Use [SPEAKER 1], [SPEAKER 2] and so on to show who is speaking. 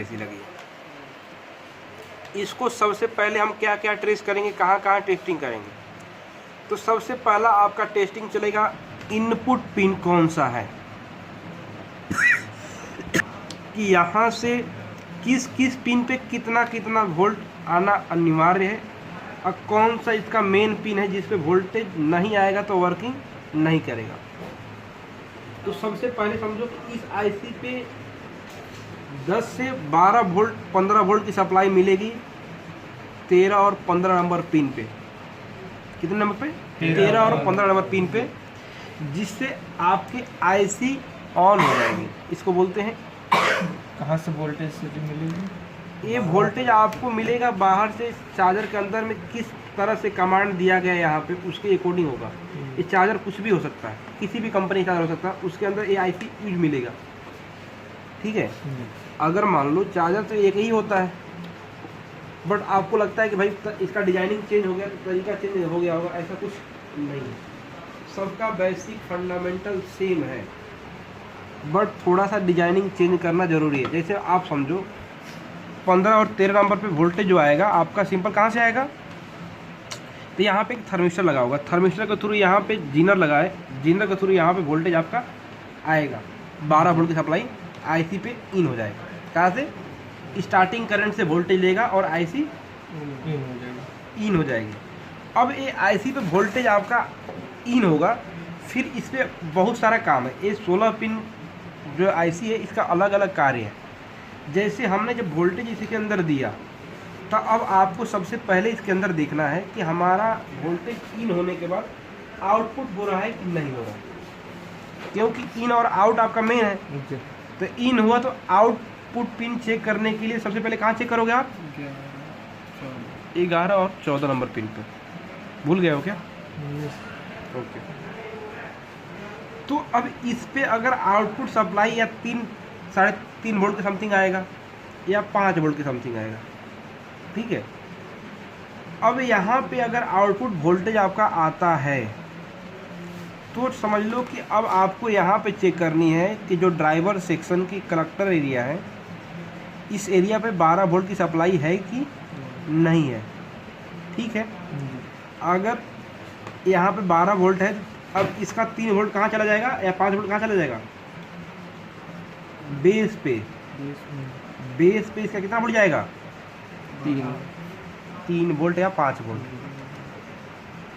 [SPEAKER 1] ऐसी लगी है। इसको सबसे पहले हम क्या क्या ट्रेस करेंगे, कहाँ कहाँ टेस्टिंग करेंगे। तो सबसे पहला आपका टेस्टिंग चलेगा इनपुट पिन कौन सा है, कि यहाँ से किस किस पिन पे कितना कितना वोल्ट आना अनिवार्य है, और कौन सा इसका मेन पिन है जिस पे वोल्टेज नहीं आएगा तो वर्किंग नहीं करेगा। तो सबसे पहले समझो कि इस आईसी पे 10 से 12 वोल्ट 15 वोल्ट की सप्लाई मिलेगी 13 और 15 नंबर पिन पे। कितने नंबर पे? 13 और 15 नंबर पिन पे, जिससे आपके आईसी ऑन हो जाएगी। इसको बोलते हैं,
[SPEAKER 2] कहाँ से वोल्टेज से मिलेगी?
[SPEAKER 1] ये वोल्टेज आपको मिलेगा बाहर से, चार्जर के अंदर में किस तरह से कमांड दिया गया है यहाँ पे उसके अकॉर्डिंग होगा। ये चार्जर कुछ भी हो सकता है, किसी भी कंपनी का चार्जर हो सकता है, उसके अंदर ये आईसी यूज मिलेगा। ठीक है, अगर मान लो चार्जर तो एक ही होता है, बट आपको लगता है कि भाई इसका डिजाइनिंग चेंज हो गया, तरीका चेंज हो गया होगा, ऐसा कुछ नहीं है। सबका बेसिक फंडामेंटल सेम है, बट थोड़ा सा डिजाइनिंग चेंज करना ज़रूरी है। जैसे आप समझो 15 और 13 नंबर पे वोल्टेज जो आएगा आपका सिंपल कहाँ से आएगा, तो यहाँ पे एक थर्मिस्टर लगा होगा, थर्मिस्टर के थ्रू यहाँ पे जीनर लगा है, जीनर के थ्रू यहाँ पे वोल्टेज आपका आएगा, 12 वोल्ट की सप्लाई आईसी पे इन हो जाएगा। कहाँ से? स्टार्टिंग करंट से वोल्टेज लेगा और आईसी इन हो जाएगी। अब ये आईसी पे वोल्टेज आपका इन होगा, फिर इस पर बहुत सारा काम है। ये 16 पिन जो आईसी है इसका अलग अलग कार्य है। जैसे हमने जब वोल्टेज इसी के अंदर दिया, तो अब आपको सबसे पहले इसके अंदर देखना है कि हमारा वोल्टेज इन होने के बाद आउटपुट हो रहा है कि नहीं हो रहा है, क्योंकि इन और आउट आपका मेन है। तो इन हुआ तो आउटपुट पिन चेक करने के लिए सबसे पहले कहाँ चेक करोगे आप? 11 और 14 नंबर पिन पे। भूल गए हो क्या? ओके। तो अब इस पे अगर आउटपुट सप्लाई या 3-3.5 वोल्ट के समथिंग आएगा या 5 वोल्ट के समथिंग आएगा, ठीक है। अब यहाँ पे अगर आउटपुट वोल्टेज आपका आता है तो समझ लो कि अब आपको यहाँ पे चेक करनी है कि जो ड्राइवर सेक्शन की कलेक्टर एरिया है, इस एरिया पे 12 वोल्ट की सप्लाई है कि नहीं है। ठीक है, अगर यहाँ पे 12 वोल्ट है, अब इसका 3 वोल्ट कहाँ चला जाएगा या 5 वोल्ट कहाँ चला जाएगा? बेस पे। बेस पे इसका कितना वोल्ट जाएगा? 3 वोल्ट या 5 वोल्ट।